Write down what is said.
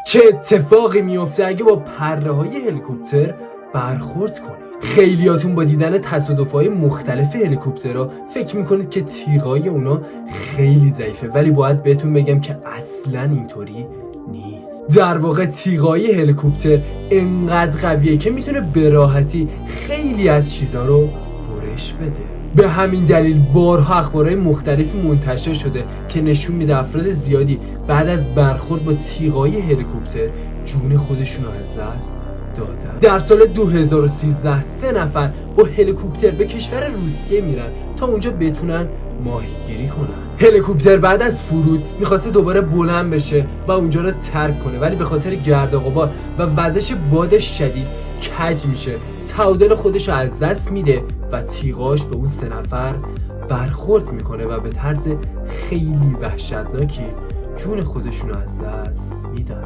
چه اتفاقی میفته اگه با پره های هلیکوپتر برخورد کنید؟ خیلیاتون با دیدن تصادف‌های مختلف هلیکوپترها فکر میکنید که تیغای اونا خیلی ضعیفه، ولی باید بهتون بگم که اصلا اینطوری نیست. در واقع تیغای هلیکوپتر انقدر قویه که میتونه به راحتی خیلی از چیزا رو برش بده. به همین دلیل بارها اخبارهای مختلفی منتشر شده که نشون میده افراد زیادی بعد از برخورد با تیغای هلیکوپتر جون خودشون رو از دست دادن. در سال 2013 3 نفر با هلیکوپتر به کشور روسیه میرن تا اونجا بتونن ماهیگیری کنن. هلیکوپتر بعد از فرود میخواسته دوباره بلند بشه و اونجا رو ترک کنه، ولی به خاطر گرد و غبار و وزش باد شدید کج میشه، تعادل خودش رو از دست میده و تیغاش به اون 3 نفر برخورد میکنه و به طرز خیلی وحشتناکی جون خودشون رو از دست میدن.